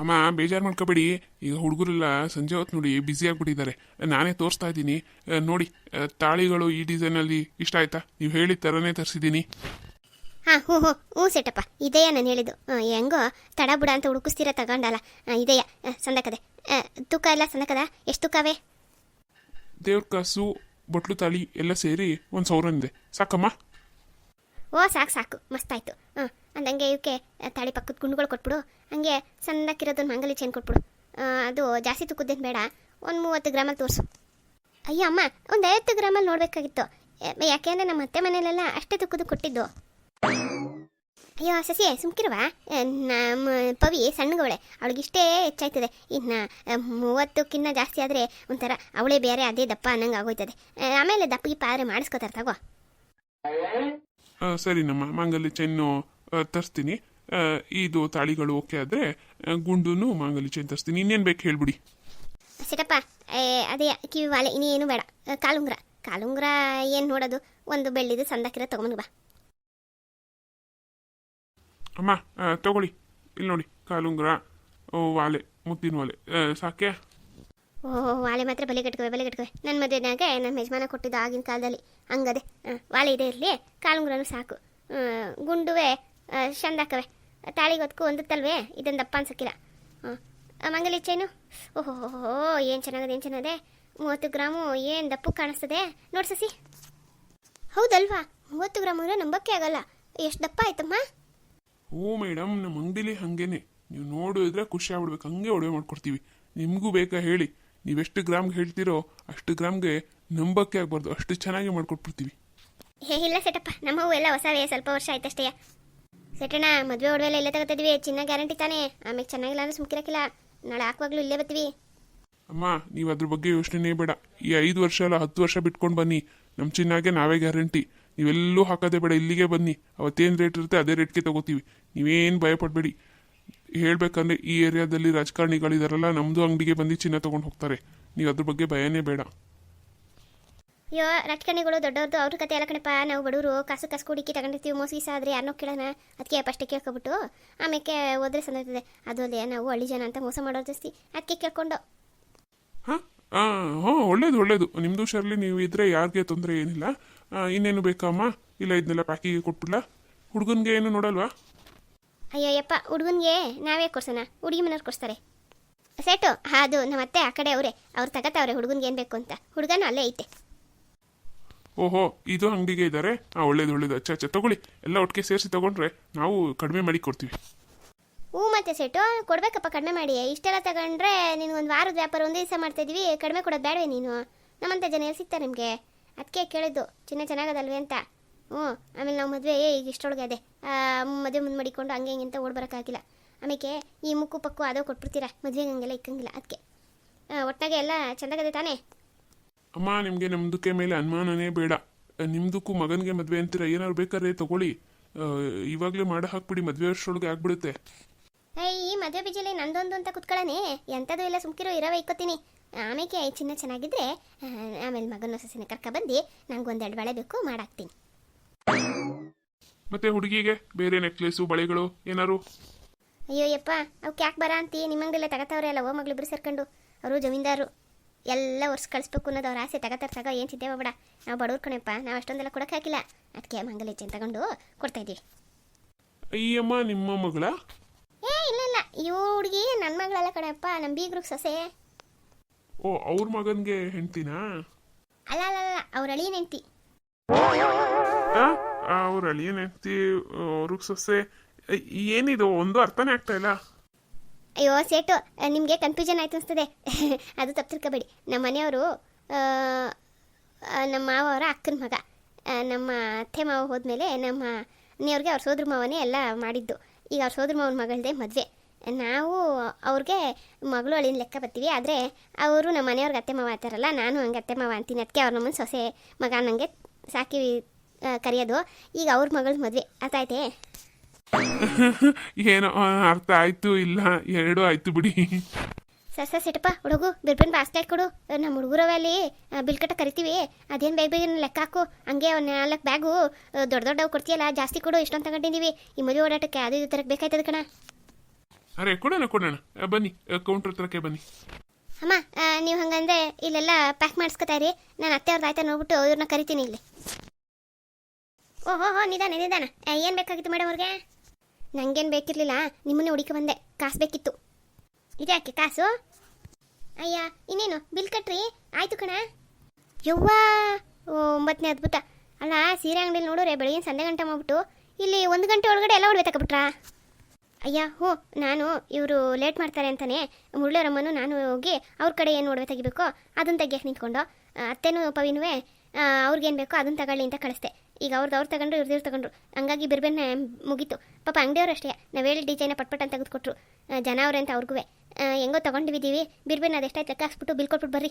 ಅಮ್ಮ ಬೇಜಾರು ಮಾಡ್ಕೋಬೇಡಿ. ಈಗ ಹುಡುಗರೆಲ್ಲ ಸಂಜೆ ಹೊತ್ತು ನೋಡಿ ಬ್ಯುಸಿ ಆಗಿಬಿಟ್ಟಿದ್ದಾರೆ. ನಾನೇ ತೋರಿಸ್ತಾ ಇದ್ದೀನಿ ನೋಡಿ. ತಾಳಿಗಳು ಈ ಡಿಸೈನಲ್ಲಿ ಇಷ್ಟ ಆಯ್ತಾ? ನೀವು ಹೇಳಿದ ಥರನೇ ತರಿಸಿದ್ದೀನಿ. ಹಾಂ ಹ್ಞೂ ಹ್ಞೂ ಹ್ಞೂ ಸೆಟಪ್ಪ, ಇದೆಯಾ ನಾನು ಹೇಳಿದ್ದು. ಹೆಂಗೋ ತಡ ಬುಡ ಅಂತ ಹುಡುಕಿಸ್ತೀರ ತಗೊಂಡಲ್ಲ. ಇದೆಯಾ ಸಂದಕದೆ? ತೂಕ ಎಲ್ಲ ಸಂದಕದ? ಎಷ್ಟು ತೂಕವೇ? ದೇವ್ರ ಕಾಸು ಬಟ್ಲು ತಾಳಿ ಎಲ್ಲ ಸೇರಿ 1,000 ಇದೆ. ಸಾಕಮ್ಮ? ಓ ಸಾಕು ಸಾಕು, ಮಸ್ತಾಯ್ತು. ಅಂದಂಗೆ ಇವಕ್ಕೆ ತಾಳಿ ಪಕ್ಕದ ಗುಂಡುಗಳು ಕೊಟ್ಬಿಡು. ಹಂಗೆ ಸಣ್ಣಕ್ಕಿರೋದೊಂದು ಮಂಗಲಿ ಚೈನ್ ಕೊಟ್ಬಿಡು. ಅದು ಜಾಸ್ತಿ ತೂಕದ್ದೇನು ಬೇಡ, ಒಂದು 30 ಗ್ರಾಮಲ್ಲಿ ತೋರಿಸು. ಅಯ್ಯೋ ಅಮ್ಮ, ಒಂದು 50 ಗ್ರಾಮಲ್ಲಿ ನೋಡಬೇಕಾಗಿತ್ತು. ಯಾಕೆಂದರೆ ನಮ್ಮ ಅತ್ತೆ ಮನೇಲೆಲ್ಲ ಅಷ್ಟೇ ತೂಕದ್ದು ಕೊಟ್ಟಿದ್ದು. ಅಯ್ಯೋ ಸಸಿ ಸುಮ್ಕಿರುವ. ನಮ್ಮ ಪವಿ ಸಣ್ಣಗವಳೆ, ಅವಳಿಗಿಷ್ಟೇ ಹೆಚ್ಚಾಯ್ತದೆ. ಇನ್ನು 30ಕ್ಕಿಂತ ಜಾಸ್ತಿ ಆದರೆ ಒಂಥರ ಅವಳೇ ಬೇರೆ, ಅದೇ ದಪ್ಪ ಅನ್ನಂಗೆ ಆಗೋಯ್ತದೆ. ಆಮೇಲೆ ದಪ್ಪಗಿಪ್ಪ ಆದರೆ ಮಾಡಿಸ್ಕೋತಾರೆ ತಗೋ. ಸರಿ ನಮ್ಮ ಮಾಂಗಲ್ಯ ಚೈನು ತರಿಸ್ತೀನಿ. ಇದು ತಾಳಿಗಳು ಓಕೆ ಆದರೆ ಗುಂಡು ಮಾಂಗಲ್ಯ ಚೈನ್ ತರಿಸ್ತೀನಿ. ಇನ್ನೇನು ಬೇಕು ಹೇಳ್ಬಿಡಿ. ಸಿಟಪ್ಪ, ಅದೇ ಕಿವಿ ವಾಲೆ ಇನ್ನೇನು ಬೇಡ. ಕಾಲುಂಗ್ರ ಏನು ನೋಡೋದು, ಒಂದು ಬೆಳ್ಳಿದು ಸಂದಾಕಿರೋ ತೊಗೊಂಡು ಬಾ. ಅಮ್ಮ ತಗೊಳ್ಳಿ, ಇಲ್ಲಿ ನೋಡಿ ಕಾಲುಂಗ್ರ, ವಾಲೆ, ಮುತ್ತಿನ ವಾಲೆ ಸಾಕೆ? ಓಹ್ ವಾಲೆ ಮಾತ್ರ ಬಲೆ ಕಟ್ಕವೆ. ನನ್ನ ಮದುವೆನಾಗ ನನ್ನ ಯಜಮಾನ ಕೊಟ್ಟಿದ್ದು ಆಗಿನ ಕಾಲದಲ್ಲಿ ಹಂಗದೆ. ವಾಲೆ ಇದೆ ಇರಲಿ, ಕಾಲುಂಗ್ರನೂ ಸಾಕು. ಗುಂಡುವೆ ಚಂದಾಕವೆ. ತಾಳಿಗೊತ್ಕು ಒಂದುತ್ತಲ್ವೇ, ಇದೊಂದು ದಪ್ಪ ಅನ್ಸಕ್ಕಿಲ್ಲ. ಮಂಗಲಿ ಚೈನು, ಓಹೋ ಏನು ಚೆನ್ನಾಗದೆ. 30 ಗ್ರಾಮು ಏನು ದಪ್ಪು ಕಾಣಿಸ್ತದೆ ನೋಡಿ ಸಸಿ. ಹೌದಲ್ವಾ? 30 ಗ್ರಾಮು ಅಂದರೆ ನಂಬಕ್ಕೆ ಆಗಲ್ಲ. ಎಷ್ಟು ದಪ್ಪ ಆಯ್ತಮ್ಮ? ಓ ಮೇಡಮ್, ನಮ್ಮ ಅಂಗಡಿಲಿ ಹಾಗೇನೆ. ನೀವು ನೋಡಿದ್ರೆ ಖುಷಿ ಆಗ್ಬಿಡ್ಬೇಕು, ಹಂಗೆ ಒಡವೆ ಮಾಡ್ಕೊಡ್ತೀವಿ. ನಿಮಗೂ ಬೇಕಾ ಹೇಳಿ, ನೀವೆಷ್ಟು ಗ್ರಾಮ್ಗೆ ಹೇಳ್ತೀರೋ ಅಷ್ಟು ಗ್ರಾಮ್ಗೆ ನಂಬಕ್ಕೆ ಆಗ್ಬಾರ್ದು, ಅಷ್ಟು ಚೆನ್ನಾಗಿ ಮಾಡ್ಕೊಟ್ಬಿಡ್ತೀವಿ. ಇಲ್ಲ ಸೆಟಪ್ಪ, ನಮ್ಮವು ಎಲ್ಲ ಹೊಸವೇ, ಸ್ವಲ್ಪ ವರ್ಷ ಆಯ್ತಷ್ಟೇ. ಸೆಟಣ್ಣ, ಮದುವೆ ಒಡವೆಲ್ಲ ಇಲ್ಲೇ ತಗೋತಿದ್ವಿ, ಚಿನ್ನ ಗ್ಯಾರಂಟಿ ತಾನೇ. ಆಮೇಲೆ ಚೆನ್ನಾಗಿಲ್ಲ ಅಂದ್ರೆ ಸುಮ್ಕಿರಕ್ಕಿಲ್ಲ, ನಾಳೆ ಹಾಕುವಾಗ್ಲೂ ಇಲ್ಲೇ ಬರ್ತೀವಿ. ಅಮ್ಮ, ನೀವು ಅದ್ರ ಬಗ್ಗೆ ಯೋಚನೆ ಬೇಡ. ಈ 5 ವರ್ಷ ಅಲ್ಲ 10 ವರ್ಷ ಬಿಟ್ಕೊಂಡು ಬನ್ನಿ, ನಮ್ಮ ಚಿನ್ನಾಗೆ ನಾವೇ ಗ್ಯಾರಂಟಿ. ನೀವೆಲ್ಲೂ ಹಾಕೋದೇ ಬೇಡ, ಇಲ್ಲಿಗೆ ಬನ್ನಿ. ಅವತ್ತೇನು ರೇಟ್ ಇರುತ್ತೆ ಅದೇ ರೇಟ್ಗೆ ತಗೋತೀವಿ. ನೀವೇನು ಭಯಪಡಬೇಡಿ. ಹೇಳ್ಬೇಕಂದ್ರೆ ಈ ಏರಿಯಾದಲ್ಲಿ ರಾಜಕಾರಣಿಗಳಿದಾರಲ್ಲ, ನಮ್ಮದು ಅಂಗಡಿಗೆ ಬಂದು ಚಿನ್ನ ತೊಗೊಂಡು ಹೋಗ್ತಾರೆ. ನೀವು ಅದ್ರ ಬಗ್ಗೆ ಭಯನೇ ಬೇಡ. ಅಯ್ಯೋ, ರಾಜಕಾರಣಿಗಳು ದೊಡ್ಡವ್ರದ್ದು ಅವ್ರ ಕತೆ ಎಲ್ಲ ಕಣಪ್ಪ. ನಾವು ಬಡವರು ಕಾಸು ಹುಡುಕಿ ತಗೊಂಡಿರ್ತೀವಿ. ಮೋಸಗೀಸ ಆದರೆ ಯಾರನ್ನೋ ಕೇಳೋಣ, ಅದಕ್ಕೆ ಫಸ್ಟೇ ಕೇಳ್ಕೊಬಿಟ್ಟು ಆಮೇಲೆ ಹೋದ್ರೆ ಸಂದರ್ತದೆ. ಅದು ಅಲ್ಲದೆ ನಾವು ಹಳ್ಳಿ ಜನ ಅಂತ ಮೋಸ ಮಾಡೋದು ಜಾಸ್ತಿ, ಅದಕ್ಕೆ ಕೇಳ್ಕೊಂಡು. ಹಾಂ ಒಳ್ಳೇದು. ನಿಮ್ಮದು ಶರ್ಲಿ ನೀವು ಇದ್ರೆ ಯಾರಿಗೆ ತೊಂದರೆ ಏನಿಲ್ಲ. ಇನ್ನೇನು ಬೇಕಮ್ಮ? ಇಲ್ಲ ಇದನ್ನೆಲ್ಲ ಪ್ಯಾಕಿಗೆ ಕೊಟ್ಬಿಡ್ಲಾ? ಹುಡುಗನಿಗೆ ಏನು ನೋಡಲ್ವಾ? ಅಯ್ಯಯ್ಯಪ್ಪ, ಹುಡುಗನಿಗೆ ನಾವೇ ಕೊಡ್ಸೋಣ, ಹುಡುಗಿ ಮನೆಯವ್ರು ಕೊಡ್ತಾರೆ. ಸೆಟು ಅದು ನಮ್ಮ ಅತ್ತೆ ಆ ಕಡೆ ಅವ್ರು ತಗತ್ತವ್ರೆ ಹುಡುಗನಿಗೆ ಏನು ಬೇಕು ಅಂತ. ಹುಡುಗನೂ ಅಲ್ಲೇ ಐತೆ. ಓಹೋ, ಇದು ಅಂಗಡಿಗೆ ಇದ್ದಾರೆ. ಒಳ್ಳೇದು. ಅಚ್ಚ ತಗೊಳ್ಳಿ. ಎಲ್ಲ ಒಟ್ಟಿಗೆ ಸೇರಿಸಿ ತಗೊಂಡ್ರೆ ನಾವು ಕಡಿಮೆ ಮಾಡಿ ಕೊಡ್ತೀವಿ. ಮತ್ತೆ ಸೆಟು ಕೊಡ್ಬೇಕಪ್ಪ, ಕಡಿಮೆ ಮಾಡಿ. ಇಷ್ಟೆಲ್ಲ ತಗೊಂಡ್ರೆ ನಿನ್ಗೊಂದು ವಾರದ ವ್ಯಾಪಾರ ಒಂದೇ ದಿವಸ ಮಾಡ್ತಾಯಿದ್ವಿ, ಕಡಿಮೆ ಕೊಡೋದು ಬೇಡವೇ ನೀನು? ನಮ್ಮಂಥ ಜನ ಎಲ್ಲಿ ಸಿಗ್ತಾರೆ ನಿಮಗೆ? ಅದಕ್ಕೆ ಕೇಳಿದ್ದು, ಚಿನ್ನ ಚೆನ್ನಾಗದಲ್ವೇ ಅಂತ. ಆಮೇಲೆ ನಾವು ಮದುವೆ ಈಗ ಇಷ್ಟೊಳಗೆ ಅದೇ ಮದುವೆ ಮುಂದೆ ಮಾಡಿಕೊಂಡು ಹಂಗೆ ಹಿಂಗೆ ಅಂತ ಓಡ್ಬರೋಕ್ಕಾಗಿಲ್ಲ. ಆಮೇಲೆ ಈ ಮುಕ್ಕು ಪಕ್ಕು ಅದೋ ಕೊಟ್ಬಿಡ್ತೀರಾ, ಮದುವೆಗೆ ಹಂಗೆಲ್ಲ ಇಕ್ಕಂಗಿಲ್ಲ. ಅದಕ್ಕೆ ಒಟ್ಟಾಗೆ ಎಲ್ಲ ಚೆಂದಾಗದೆ ತಾನೇ? ಅಮ್ಮ, ನಿಮಗೆ ನಮ್ಮದಕ್ಕೆ ಮೇಲೆ ಅನುಮಾನನೇ ಬೇಡ. ನಿಮ್ಮದಕ್ಕೂ ಮಗನಿಗೆ ಮದುವೆ ಅಂತೀರ, ಏನಾದ್ರು ಬೇಕಾದ್ರೆ ತಗೊಳ್ಳಿ. ಇವಾಗಲೇ ಮಾಡಿ ಹಾಕ್ಬಿಡಿ, ಮದುವೆ ವರ್ಷದೊಳಗೆ ಆಗ್ಬಿಡುತ್ತೆ. ಈ ಮದುವೆ ಬೀಜಲ್ಲಿ ನಂದೊಂದು ಅಂತ ಕುತ್ಕೊಳ್ಳೋಣ, ಎಂಥದ್ದು ಇಲ್ಲ, ಸುಮ್ಕಿರೋ ಇರೋವೇ ಇಕ್ಕೋತೀನಿ. ಆಮೇಲೆ ಚಿನ್ನ ಚೆನ್ನಾಗಿದ್ರೆ ಆಮೇಲೆ ಮಗನ ಸೊಸೆನ ಕರ್ಕೊಬಂದು ನಂಗೆ 1-2 ಬಳೆ ಬೇಕು, ಮಾಡಾಕ್ತೀನಿ. ಮತ್ತೆ ಹುಡುಗಿಗೆ ಬೇರೆ ನೆಕ್ಲೆಸು ಬಳೆಗಳು ಏನಾರು? ಅಯ್ಯೋ ಯಪ್ಪ, ಅವಕ್ಕೆ ಯಾಕೆ ಬರ ಅಂತೀ? ನಿಮ್ಮಂಗಡೆಲ್ಲ ತಗೋತಾವ್ರೆ ಅಲ್ಲ, ಮಗಳಿಬ್ರು ಸೇರ್ಕೊಂಡು. ಅವರು ಜಮೀನ್ದಾರು, ಎಲ್ಲ ವರ್ಷ ಕಳಿಸ್ಬೇಕು ಅನ್ನೋದು ಅವ್ರ ಆಸೆ. ತಗೋ, ಏನು ಚಿಂತೆ ಬೇಡ. ನಾವು ಬಡವ್ರು ಕಣಪ್ಪ, ನಾವು ಅಷ್ಟೊಂದೆಲ್ಲ ಕೊಡೋಕೆ ಹಾಕಿಲ್ಲ. ಅದಕ್ಕೆ ಮಂಗಲ ಹೆಚ್ಚಿನ ತಗೊಂಡು ಕೊಡ್ತಾಯಿದ್ದೀವಿ. ಅಯ್ಯಮ್ಮ, ನಿಮ್ಮ ಮಗಳ? ಇಲ್ಲ, ಇವು ಹುಡುಗಿ ನನ್ನ ಮಗಳಲ್ಲ ಕಣಪ್ಪ, ನಮ್ಮ ಬೀಗ್ರಿಗೆ ಸೊಸೆ. ಓ, ಅವ್ರ ಮಗನಿಗೆ ಹೆಂಡ್ತಿನಾ? ಅಲ್ಲ, ಅವ್ರ ಅಳಿಯನ ಹೆಂಡ್ತಿ. ಅವ್ರ ಅಳಿಯನ ಹೆಂಡ್ತಿ, ಅವ್ರಿಗೆ ಸೊಸೆ. ಏನಿದು ಒಂದು ಅರ್ಥನೇ ಆಗ್ತಾ ಇಲ್ಲ. ಅಯ್ಯೋ ಸೇಟು, ನಿಮಗೆ ಕನ್ಫ್ಯೂಷನ್ ಆಯ್ತು ಅನಿಸ್ತದೆ. ಅದು ತಪ್ಪು ತಿಳ್ಕೊಬೇಡಿ. ನಮ್ಮ ಮನೆಯವರು ನಮ್ಮ ಮಾವವರ ಅಕ್ಕನ ಮಗ. ನಮ್ಮ ಅತ್ತೆ ಮಾವ ಹೋದ್ಮೇಲೆ ನಮ್ಮ ಮನೆಯವ್ರಿಗೆ ಅವ್ರ ಸೋದ್ರ ಮಾವನೇ ಎಲ್ಲ ಮಾಡಿದ್ದು. ಈಗ ಅವ್ರ ಸೋದ್ರ ಮಾವನ ಮಗಳದೇ ಮದುವೆ. ನಾವು ಅವ್ರಿಗೆ ಮಗಳು ಅಳಿನ ಲೆಕ್ಕ ಬರ್ತೀವಿ. ಆದರೆ ಅವರು ನಮ್ಮ ಮನೆಯವ್ರಿಗೆ ಅತ್ತೆ ಮಾವ ಆಗ್ತಾರಲ್ಲ, ನಾನು ಹಂಗೆ ಅತ್ತೆ ಮಾವ ಅಂತೀನಿ. ಅದಕ್ಕೆ ಅವ್ರ ನಮ್ಮನ್ನು ಸೊಸೆ ಮಗ ನನಗೆ ಸಾಕಿ ಕರೆಯೋದು. ಈಗ ಅವ್ರ ಮಗಳ ಮದುವೆ ಅರ್ಥ ಆಯ್ತೇ? ಏನೋ ಅರ್ಥ ಆಯ್ತು, ಇಲ್ಲ ಎರಡೂ ಆಯ್ತು ಬಿಡಿ. ಸರ್ ಸಿಟಪ್ಪ, ಹುಡುಗು ಬಿರ್ಬನ್ ಬಾಸ್ತಿ ಕೊಡು. ನಮ್ಮ ಹುಡುಗರವಲ್ಲಿ ಬಿಲ್ ಕಟ್ಟ ಕರಿತೀವಿ. ಅದೇನು ಬೇಗ ಲೆಕ್ಕ ಹಾಕು. ಹಂಗೆ ಒಂದು 4 ಬ್ಯಾಗು ದೊಡ್ಡವು ಕೊಡ್ತೀಯಲ್ಲ, ಜಾಸ್ತಿ ಕೊಡು. ಇಷ್ಟೊಂದು ತಗೊಂಡಿದ್ದೀವಿ ಈ ಮದುವೆ ಓಡಾಟಕ್ಕೆ. ಅದು ಇದು ತರಕ್ಕೆ ಬೇಕಾಯ್ತದ ಕಣ. ಅರೆ ಕೊಡೋಣ ಬನ್ನಿ ಕೌಂಟ್ರ್ ಹತ್ರಕ್ಕೆ ಬನ್ನಿ. ಅಮ್ಮ ನೀವು ಹಂಗಂದ್ರೆ ಇಲ್ಲೆಲ್ಲ ಪ್ಯಾಕ್ ಮಾಡಿಸ್ಕೊತಾ ಇರಿ. ನಾನು ಅತ್ತೆ ಅವ್ರದ್ದು ಆಯ್ತಾ ನೋಡ್ಬಿಟ್ಟು ಇವ್ರನ್ನ ಕರಿತೀನಿ ಇಲ್ಲಿ. ಓಹೋ ನಿಧಾನ ಏನು ಬೇಕಾಗಿತ್ತು ಮೇಡಮ್ ಅವ್ರಿಗೆ? ನನಗೇನು ಬೇಕಿರಲಿಲ್ಲ, ನಿಮ್ಮನ್ನೇ ಹುಡುಕಿ ಬಂದೆ. ಕಾಸು ಬೇಕಿತ್ತು. ಇದ್ಯಾಕೆ ಕಾಸು? ಅಯ್ಯ ಇನ್ನೇನು ಬಿಲ್ ಕಟ್ರಿ ಆಯ್ತು ಕಣ. ಯವ್ವಾ 9ನೇ ಅದ್ಭುತ. ಅಲ್ಲ ಸೀರೆ ಅಂಗಡಿಲಿ ನೋಡೋರೆ ಬೆಳಗಿನ ಸಂಜೆ ಗಂಟೆ ಮಾಡ್ಬಿಟ್ಟು ಇಲ್ಲಿ 1 ಗಂಟೆ ಒಳಗಡೆ ಎಲ್ಲ ಒಡವೆ ತಗೊಬಿಟ್ರಾ? ಅಯ್ಯ ಹ್ಞೂ ನಾನು ಇವರು ಲೇಟ್ ಮಾಡ್ತಾರೆ ಅಂತಾನೆ ಮುರಳಿರಮ್ಮನು ನಾನು ಹೋಗಿ ಅವ್ರ ಕಡೆ ಏನು ಒಡವೆ ತೆಗಿಬೇಕೋ ಅದನ್ನು ತೆಗಿಯಕ್ಕೆ ನಿಂತ್ಕೊಂಡು ಅತ್ತೆನೂ ಪವಿನೂ ಅವ್ರಿಗೇನು ಬೇಕೋ ಅದನ್ನು ತಗೊಳ್ಳಿ ಅಂತ ಕಳಿಸ್ದೆ. ಈಗ ಅವ್ರು ತಗೊಂಡ್ರು ಇವ್ರು ತಗೊಂಡ್ರು, ಹಂಗಾಗಿ ಬಿರ್ಬೇನೆ ಮುಗೀತು. ಪಾಪ ಅಂಗಡಿಯವ್ರು ಅಷ್ಟೇ ನಾವು ಹೇಳಿ ಡಿಜೈನ ಪಟ್ಪಟ್ ಅಂತ ತೆಗೆದುಕೊಟ್ರು. ಜನ ಅವ್ರೆ ಅಂತ ಅವ್ರಿಗೂ ಹೆಂಗೋ ತೊಗೊಂಡಿದ್ದೀವಿ. ಬಿರ್ಬೇನೆ ಅದೆಷ್ಟಾಯ್ತು ಲೆಕ್ಕ ಹಾಕ್ಸ್ಬಿಟ್ಟು ಬಿಲ್ ಕೊಟ್ಬಿಟ್ಟು ಬರ್ರಿ.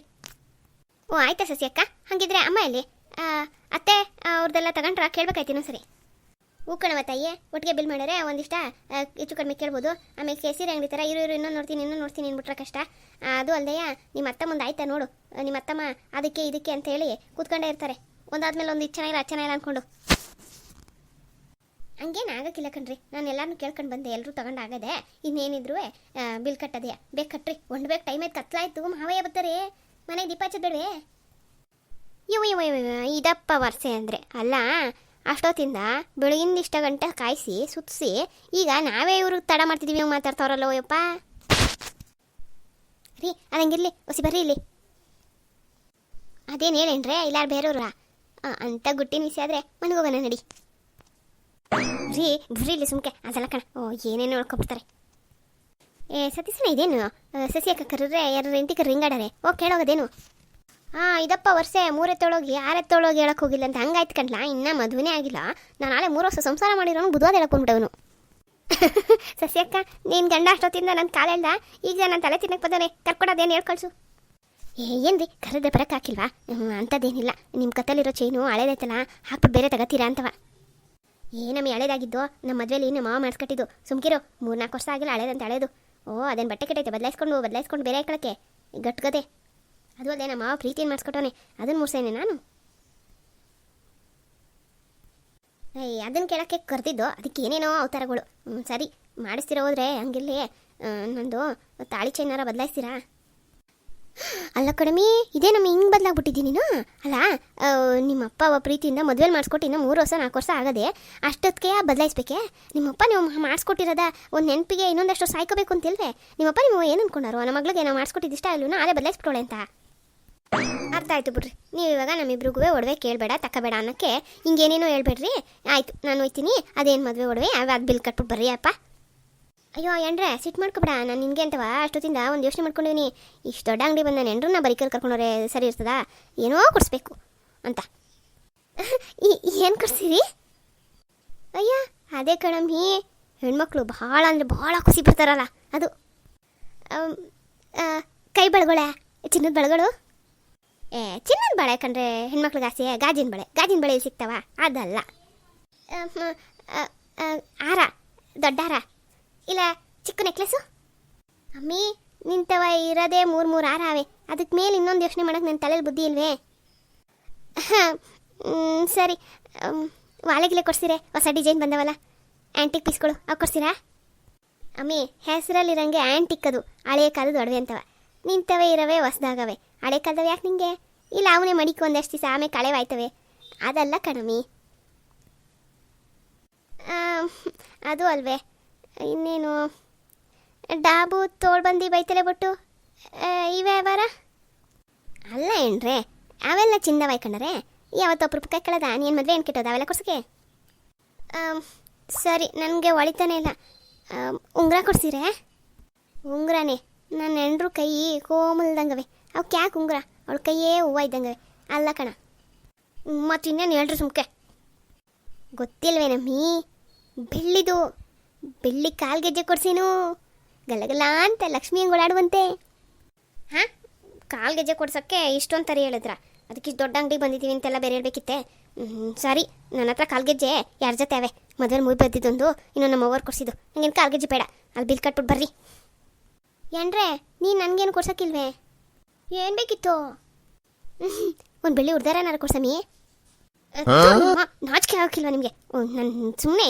ಓ ಆಯ್ತಾ ಸಸಿ ಅಕ್ಕ? ಹಾಗಿದ್ರೆ ಅಮ್ಮ ಇಲ್ಲಿ ಅತ್ತೆ ಅವ್ರದ್ದೆಲ್ಲ ತಗೊಂಡ್ರ ಕೇಳ್ಬೇಕಾಯ್ತು ಇನ್ನೊಂದು ಸರಿ. ಹೂ ಕಣವ ತಾಯಿಯೇ, ಒಟ್ಟಿಗೆ ಬಿಲ್ ಮಾಡ್ಯಾರೆ ಒಂದಿಷ್ಟ ಹೆಚ್ಚು ಕಡಿಮೆ ಕೇಳ್ಬೋದು. ಆಮೇಲೆ ಸೀರೆ ಅಂಗಡಿ ಥರ ಇರು ಇನ್ನೊಂದು ನೋಡ್ತೀನಿ ಅಂದ್ಬಿಟ್ರೆ ಕಷ್ಟ. ಅದು ಅಲ್ಲದೆಯ ನಿಮ್ಮ ಅತ್ತ ಮುಂದೆ ಆಯ್ತಾ ನೋಡು, ನಿಮ್ಮ ಅತ್ತಮ್ಮ ಅದಕ್ಕೆ ಇದಕ್ಕೆ ಅಂತ ಹೇಳಿ ಕೂತ್ಕೊಂಡೇ ಇರ್ತಾರೆ. ಒಂದಾದ್ಮೇಲೆ ಒಂದು ಚೆನ್ನಾಗಿಲ್ಲ ಅಂದ್ಕೊಂಡು. ಹಂಗೇನು ಆಗಕ್ಕಿಲ್ಲ ಕಣ್ರಿ, ನಾನು ಎಲ್ಲರೂ ಕೇಳ್ಕೊಂಡು ಬಂದೆ, ಎಲ್ಲರೂ ತಗೊಂಡಾಗದೆ. ಇನ್ನೇನಿದ್ರು ಬಿಲ್ ಕಟ್ಟದೆಯಾ ಬೇಕು ಕಟ್ರಿ. ಒಂದು ಬೇಕು ಟೈಮ್ ಆಯ್ತು, ಕತ್ಲಾಯ್ತು, ಮಾವಯ್ಯ ಬರ್ತಾರೆ, ಮನೆಗೆ ದೀಪ ಹಚ್ಚಬೇಡ್ರಿ. ಇದಪ್ಪ ವರ್ಷೆ ಅಂದರೆ ಅಲ್ಲ, ಅಷ್ಟೊತ್ತಿಂದ ಬೆಳಗಿಂದ ಇಷ್ಟ ಗಂಟೆ ಕಾಯಿಸಿ ಸುತ್ತಿಸಿ ಈಗ ನಾವೇ ಇವ್ರಿಗೆ ತಡ ಮಾಡ್ತಿದ್ದೀವಿ ಮಾತಾಡ್ತಾವ್ರಲ್ಲ ಯಪ್ಪ ರೀ. ಅದಂಗಿರ್ಲಿ ಹೊಸಿ ಬರ್ರಿ ಇಲ್ಲಿ. ಅದೇನು ಹೇಳೇನ್ರೆ ಇಲ್ಲಾರು ಬೇರೆಯವ್ರ ಅಂತ ಗುಟ್ಟಿ ನಿಸಿ ಆದರೆ ಮನೆಗೋಗೋಣ ನಡಿ ರೀ. ಬರ್ರಿ ಇಲ್ಲಿ ಸುಮ್ಕೆ ಅದೆಲ್ಲ ಕಣ. ಏನೇನು ನೋಡ್ಕೊಬಿಡ್ತಾರೆ. ಸತೀಸನ ಇದೇನು ಸಸಿ ಅಕ್ಕ ಕರ್ರೆ ಯಾರು ಇಂಟಿ ಕರ್ರಿ ಹಿಂಗಾಡಾರೆ. ಕೇಳೋಗದೇನು? ಇದಪ್ಪ ವರ್ಷೆ 3 ಎತ್ತೊಳೋಗಿ 6 ಎತ್ತೊಳೋಗಿ ಹೇಳಕ್ಕೆ ಹೋಗಿಲ್ಲ ಅಂತ ಹಂಗಾಯ್ತು ಕಣ್ಲಾ. ಇನ್ನೂ ಮದುವೆನೇ ಆಗಿಲ್ಲ. ನಾನು ನಾಳೆ 3 ವರ್ಷ ಸಂಸಾರ ಮಾಡಿರೋನು ಬುಧವಾರ ಹೇಳಕೊಂಡ್ಬಿಟ್ಟವನು. ಸಸ್ಯಕ್ಕ ನೀನು ಗಂಡ ಅಷ್ಟೊತ್ತಿಂದ ನನ್ನ ಕಾಲೆಲ್ಲ ಈಗ ನನ್ನ ತಲೆ ತಿನ್ನಕ್ಕೆ ಬಂದಾನೆ. ಕರ್ಕೊಡೋದೇನು ಹೇಳ್ಕಳ್ಸು. ಏನು ರೀ ಕರೆದ್ರೆ ಬರಕ್ಕೆ ಹಾಕಿಲ್ವಾ? ಅಂಥದ್ದೇನಿಲ್ಲ. ನಿಮ್ಮ ಕತ್ತಲಿರೋ ಚೈನು ಹಳೇದೈತಲ್ಲ ಹಾಕ್ಬಿಟ್ಟು ಬೇರೆ ತಗೋತೀರಾ ಅಂತವ. ನಮಗೆ ಹಳೇದಾಗಿದ್ದು ನಮ್ಮ ಮದುವೆಲಿ ನಮ್ಮ ಮಾವ ಮಾಡಿಸ್ಕೊಟ್ಟಿದ್ದು. ಸುಮ್ಕಿರೋ 3-4 ವರ್ಷ ಆಗಿಲ್ಲ ಹಳೇದಂತ ಹಳೇದು. ಅದೇನು ಬಟ್ಟೆ ಕೆಟ್ಟೈತೆ ಬದಲಾಯಿಸ್ಕೊಂಡು ಬೇರೆ ಹಾಕೊಳಕ್ಕೆ ಗಟ್ಗದೆ. ಅದು ಅಲ್ಲದೆ ನಮ್ಮ ಮಾವ ಪ್ರೀತಿಯನ್ನು ಮಾಡಿಸ್ಕೊಟ್ಟವನೆ, ಅದನ್ನು ಮುರ್ಸೇನೆ ನಾನು. ಅದನ್ನು ಕೇಳೋಕ್ಕೆ ಕರೆದಿದ್ದು, ಅದಕ್ಕೆ ಏನೇನೋ ಅವತಾರಗಳು. ಸರಿ ಮಾಡಿಸ್ತೀರ ಹೋದ್ರೆ ಹಂಗಿರ್ಲಿ. ನಂದು ತಾಳಿ ಚೈನಾರ ಬದಲಾಯಿಸ್ತೀರಾ? ಅಲ್ಲ ಕಡಿಮೆ ಇದೇ ನಮ್ಮ ಹಿಂಗೆ ಬದಲಾಗ್ಬಿಟ್ಟಿದ್ದೀನಿ ನೀನು. ಅಲ್ಲ ನಿಮ್ಮಪ್ಪ ಪ್ರೀತಿಯಿಂದ ಮದುವೆ ಮಾಡಿಸ್ಕೊಟ್ಟು ಇನ್ನೂ 3 ವರ್ಷ 4 ವರ್ಷ ಆಗದೆ ಅಷ್ಟೊತ್ತಿಗೆ ಬದಲಾಯಿಸ್ಬೇಕೆ? ನಿಮ್ಮಪ್ಪ ನೀವು ಮಾಡಿಸ್ಕೊಟ್ಟಿರೋದ ಒಂದು ನೆನಪಿಗೆ ಇನ್ನೊಂದಷ್ಟು ಸಾಯ್ಕೋಬೇಕು ಅಂತಿಲ್ವೇ? ನಿಮ್ಮಪ್ಪ ನೀವು ಏನು ಅಂದ್ಕೊಂಡಾರು? ನಮ್ಮ ಮಗಳಿಗೆ ನಾವು ಮಾಡಿಸ್ಕೊಟ್ಟಿದ್ದು ಇಷ್ಟ ಅಲ್ಲೂ ಅದೇ ಬದಲಾಯಿಸ್ಬಿಟ್ಟೋಳೆ ಅಂತ. ಅರ್ಥ ಆಯ್ತು ಬಿಡ್ರಿ. ನೀವು ಇವಾಗ ನಮ್ಮಿಬ್ರಿಗೂ ಒಡವೆ ಕೇಳಬೇಡ ತಕ್ಕಬೇಡ ಅನ್ನೋಕ್ಕೆ ಹಿಂಗೇನೇನೋ ಹೇಳ್ಬೇಡ್ರಿ. ಆಯಿತು ನಾನು ಹೋಯ್ತೀನಿ. ಅದೇನು ಮದುವೆ ಒಡವೆ ಅದು ಬಿಲ್ ಕಟ್ಬಿಟ್ಟು ಬರ್ರಿ ಅಪ್ಪ. ಅಯ್ಯೋ ಎಂಡ್ರೆ ಸಿಟ್ಟು ಮಾಡ್ಕೊಬೇಡ. ನಾನು ನಿನಗೆ ಅಂತವ ಅಷ್ಟೊತ್ತಿಂದ ಒಂದು ಯೋಚನೆ ಮಾಡ್ಕೊಂಡಿದ್ದೀನಿ. ಇಷ್ಟು ದೊಡ್ಡ ಅಂಗಡಿ ಬಂದ ನೆಂಡ್ರನ್ನ ಬರಿಕಲ್ಲಿ ಕರ್ಕೊಂಡವ್ರೆ ಸರಿ ಇರ್ತದಾ? ಏನೋ ಕೊಡಿಸ್ಬೇಕು ಅಂತ. ಏನು ಕೊಡ್ಸಿರಿ? ಅಯ್ಯ ಅದೇ ಕಣಮ್ಮಿ, ಹೆಣ್ಮಕ್ಳು ಭಾಳ ಅಂದರೆ ಭಾಳ ಖುಷಿ ಪಡ್ತಾರಲ್ಲ ಅದು. ಕೈ ಬಳಗೊಳೆ, ಚಿನ್ನದ ಬಳಗಳು. ಚಿನ್ನದ ಬಳೆ ಕಂಡ್ರೆ ಹೆಣ್ಮಕ್ಳಿಗೆ ಆಸೆ. ಗಾಜಿನ ಬಳೆ ಸಿಗ್ತಾವ ಅದಲ್ಲ. ಹಾರ, ದೊಡ್ಡ ಹಾರ ಇಲ್ಲ ಚಿಕ್ಕ ನೆಕ್ಲೆಸು. ಅಮ್ಮಿ ನಿಂತವ ಇರೋದೇ 3 ಹಾರ ಅವೆ. ಅದಕ್ಕೆ ಮೇಲೆ ಇನ್ನೊಂದು ಯೋಚನೆ ಮಾಡೋಕೆ ನನ್ನ ತಲೆಯಲ್ಲಿ ಬುದ್ಧಿ ಇಲ್ವೇ? ಸರಿ ವಾಳೆಗಿಲೆ ಕೊಡ್ಸಿರೆ? ಹೊಸ ಡಿಸೈನ್ ಬಂದವಲ್ಲ ಆ್ಯಂಟಿಕ್ ಪೀಸ್ಗಳು ಅವು ಕೊಡ್ಸಿರಾ? ಅಮ್ಮಿ ಹೆಸರಲ್ಲಿರಂಗೆ ಆ್ಯಂಟಿಕ್, ಅದು ಹಳೆಯ ಕಾಲದ ಒಡವೆ ಅಂತವ. ನಿಂತವೇ ಇರವೆ ಹೊಸ್ದಾಗವೆ. ಹಳೆ ಕಾಲದವ ಯಾಕೆ ನಿಂಗೆ? ಇಲ್ಲ ಅವನೇ ಮಡಿಕೆ ಒಂದಷ್ಟು ದಿವಸ ಆಮೇಲೆ ಕಳೆವಾಯ್ತವೆ. ಅದಲ್ಲ ಕಣಮಿ. ಅದು ಅಲ್ವೇ ಇನ್ನೇನು ಡಾಬು ತೋಳ್ಬಂದು ಬೈತಲೆ ಬಿಟ್ಟು ಇವೇ ವಾರ ಅಲ್ಲ ಏನ್ರೆ ಅವೆಲ್ಲ ಚಿಂದವಾಯ್ ಕಣ್ಣರೆ. ಯಾವತ್ತೊಬ್ರು ಕೈ ಕಳೆದ ನೀನು ಮದುವೆ ಏನು ಕೆಟ್ಟದ ಅವೆಲ್ಲ ಕೊಡ್ಸಕ್ಕೆ? ಸರಿ ನನಗೆ ಹೊಳಿತಾನೆ ಇಲ್ಲ. ಉಂಗುರ ಕೊಡ್ಸಿರೆ? ಉಂಗುರನೇ ನನ್ನ ಹೆಂಡ್ರು ಕೈ ಕೋಮಲ್ದಂಗವೆ. ಅವಕ್ಕೆ ಯಾಕೆ ಉಂಗುರ? ಅವಳ ಕೈಯೇ ಹೂವು ಇದ್ದಂಗವೆ. ಅಲ್ಲ ಕಣ. ಮತ್ತು ಇನ್ನೇನು ಹೇಳ್ರಿ ಸುಮ್ಕೆ. ಗೊತ್ತಿಲ್ವೇ ನಮ್ಮಿ? ಬೆಳ್ಳಿ ಕಾಲ್ಗೆಜ್ಜೆ ಕೊಡ್ಸೀನು ಗಲಗಲ ಅಂತ ಲಕ್ಷ್ಮಿ ಹಂಗೆ ಓಡಾಡುವಂತೆ. ಹಾಂ ಕಾಲ್ಗೆಜ್ಜೆ ಕೊಡ್ಸೋಕ್ಕೆ ಇಷ್ಟೊಂದು ತರಿ ಹೇಳಿದ್ರ? ಅದಕ್ಕೆ ಇಷ್ಟು ದೊಡ್ಡ ಅಂಗಡಿಗೆ ಬಂದಿದ್ದೀವಿ ಅಂತೆಲ್ಲ ಬೇರೆ ಹೇಳ್ಬೇಕಿತ್ತೆ. ಸರಿ ನನ್ನ ಹತ್ರ ಕಾಲ್ಗೆಜ್ಜೆ ಯಾರ ಜೊತೆ ಅವೆ? ಮದುವೆ ಮುಗಿ ಬಂದಿದ್ದೊಂದು, ಇನ್ನೊಂದು ನಮ್ಮ ಅವ್ವರು ಕೊಡಿಸಿದ್ದು. ಹಂಗೇನು ಕಾಲ್ಗೆಜ್ಜೆ ಬೇಡ, ಅಲ್ಲಿ ಬಿಲ್ ಕಟ್ಬಿಟ್ಟು ಬರ್ರಿ. ಏನ್ರೆ ನೀನು ನನಗೇನು ಕೊಡ್ಸೋಕ್ಕಿಲ್ವೇ? ಏನು ಬೇಕಿತ್ತು? ಒಂದು ಬೆಳ್ಳಿ ಉಡ್ದಾರನಾರು ಕೊಡ್ಸಮಿ. ನಾಚಿಕೆ ಆಗೋಕ್ಕಿಲ್ವ ನಿಮಗೆ? ನಾನು ಸುಮ್ಮನೆ